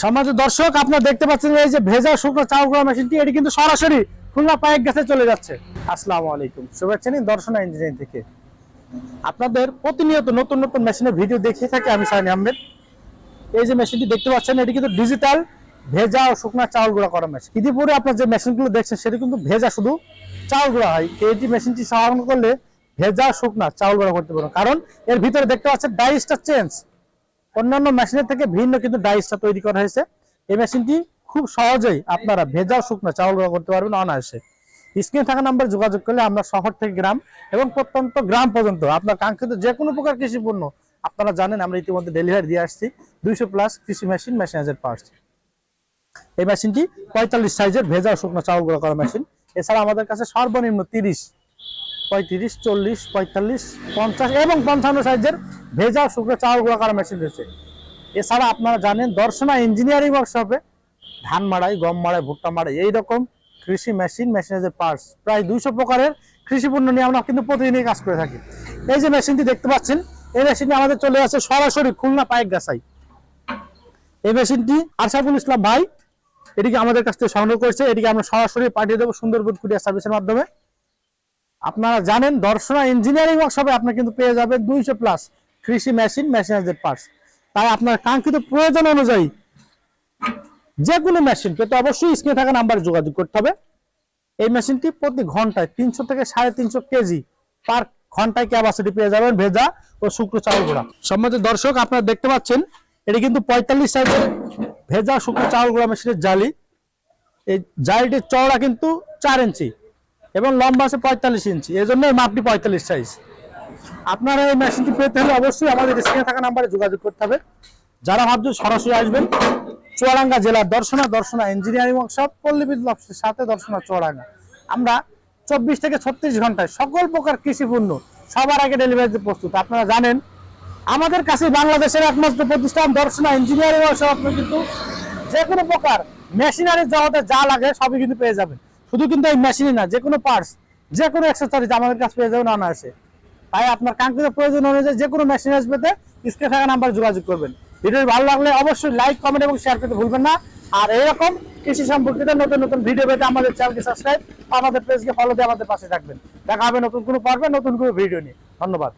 সমাজের দর্শক আপনারা দেখতে পাচ্ছেন এই যে ভেজা শুকনো চাউল গুঁড়া মেশিনটি এটি কিন্তু সরাসরি খুলনা পাইক গাছে চলে যাচ্ছে। আসসালামু আলাইকুম, শুভেচ্ছা নিন দর্শনা ইঞ্জিনিয়ারিং থেকে। আপনাদের প্রতিনিয়ত নতুন নতুন মেশিনের ভিডিও দেখিয়ে থাকি আমি সাইনি আহমেদ। এই যে মেশিনটি দেখতে পাচ্ছেন এটি কিন্তু ডিজিটাল ভেজা ও শুকনা চাউল গুঁড়া করা মেশিন। ইতিপূর্বে আপনার যে মেশিনগুলো দেখছেন সেটি কিন্তু ভেজা শুধু চাউল গুঁড়া হয়। এই মেশিনটি সাধারণ করলে ভেজা শুকনা চাউল গুঁড়া করতে পারেন, কারণ এর ভিতরে দেখতে পাচ্ছেন ডাইসটা চেঞ্জ, অন্যান্য মেশিনের থেকে ভিন্ন কিন্তু ডাইসটা তৈরি করা হয়েছে। এই মেশিনটি খুব সহজেই আপনারা ভেজা শুকনো চাউল গুঁড়া করতে পারবেন অনায়াসে। স্ক্রিনে থাকা নাম্বারে যোগাযোগ করলে আমরা শহর থেকে গ্রাম এবং প্রত্যন্ত গ্রাম পর্যন্ত আপনার কাঙ্ক্ষিত যে কোনো প্রকার কৃষি পণ্য আপনারা জানেন আমরা ইতিমধ্যে ডেলিভারি দিয়ে আসছি। 200+ কৃষি মেশিন, মেশিনাইজেড পার্টস। এই মেশিনটি 45 সাইজের ভেজা শুকনো চাউল গুঁড়া করা মেশিন। এছাড়া আমাদের কাছে সর্বনিম্ন 30, 35, 40, 45, 50 এবং 55 সাইজের ভেজা শুকনো চাউল গুঁড়া করা মেশিন রয়েছে। এছাড়া আপনারা জানেন দর্শনা ইঞ্জিনিয়ারিং ওয়ার্কশপে ধান মাড়াই, গম মাড়াই, ভুট্টা মাড়াই এইরকম কৃষি মেশিন, মেশিনাইজেড পার্টস প্রায় 200 প্রকারের কৃষি পণ্য নিয়ে আমরা কিন্তু প্রতিদিনই কাজ করে থাকি। এই যে মেশিনটি দেখতে পাচ্ছেন এই মেশিনটি আমাদের চলে আসে সরাসরি খুলনা পাইক গাছাই। এই মেশিনটি আরশাদুল ইসলাম ভাই এটিকে আমাদের কাছ থেকে সংগ্রহ করেছে। এটিকে আমরা সরাসরি পাঠিয়ে দেবো সুন্দরবন কুরিয়ার সার্ভিসের মাধ্যমে। আপনারা জানেন দর্শনা ইঞ্জিনিয়ারিং ওয়ার্কশপে আপনারা কিন্তু পেয়ে যাবেন 200+ কৃষি মেশিন, মেশিনাইজেড পার্টস। তাই আপনার কাঙ্ক্ষিত প্রয়োজন অনুযায়ী যে কোনো মেশিন পেতে অবশ্যই স্ক্রিনে থাকা নাম্বারে যোগাযোগ করতে হবে। এই মেশিনটি প্রতি ঘন্টায় 300 থেকে 350 কেজি পার ঘন্টায় ক্যাপাসিটি পেয়ে যাবেন ভেজা ও শুকনো চাউল গুঁড়া। সম্মানিত দর্শক আপনারা দেখতে পাচ্ছেন এটি কিন্তু 45 সাইজের ভেজা শুকনো চাউল গুঁড়া মেশিনের জালি। এই জালিটির চওড়া কিন্তু 4 ইঞ্চি এবং লম্বা আছে 45 ইঞ্চি, এই জন্য এই মাপটি 45 সাইজ। আপনারা এই মেশিনটি পেতে হলে অবশ্যই আমাদের স্ক্রিনে থাকা নাম্বারে যোগাযোগ করতে হবে। যারা ভাবছেন সরাসরি আসবেন চুয়াডাঙ্গা জেলার দর্শনা ইঞ্জিনিয়ারিং ওয়ার্কশপ, পল্লী বিদ্যুৎ অফিসের সাথে দর্শনা চুয়াডাঙ্গা। আমরা 24 থেকে 36 ঘন্টায় সকল প্রকার কৃষি পণ্য সবার আগে ডেলিভারিতে প্রস্তুত। আপনারা জানেন আমাদের কাছে বাংলাদেশের একমাত্র প্রতিষ্ঠান দর্শনা ইঞ্জিনিয়ারিং ওয়ার্কশপ। আপনি কিন্তু যে কোনো প্রকার মেশিনারি জগতে যা লাগে সবই কিন্তু পেয়ে যাবেন। শুধু কিন্তু এই মেশিনই না, যে কোনো পার্টস, যে কোনো অ্যাক্সেসরিজ আমাদের কাছে পেয়ে যাবেন অনায়াসে। তাই আপনার কাঙ্ক্ষিত প্রয়োজন অনুযায়ী যে কোনো মেশিনারিজ পেতে স্ক্রিনে থাকা নাম্বারে যোগাযোগ করবেন। ভিডিও ভালো লাগলে অবশ্যই লাইক, কমেন্ট এবং শেয়ার করতে ভুলবেন না। আর এরকম কৃষি সম্পর্কিত নতুন নতুন ভিডিও পেতে আমাদের চ্যানেলকে সাবস্ক্রাইব, আমাদের পেজকে ফলো দিয়ে আমাদের পাশে থাকবেন। দেখা হবে নতুন কোনো পর্বে নতুন কোনো ভিডিও নিয়ে। ধন্যবাদ।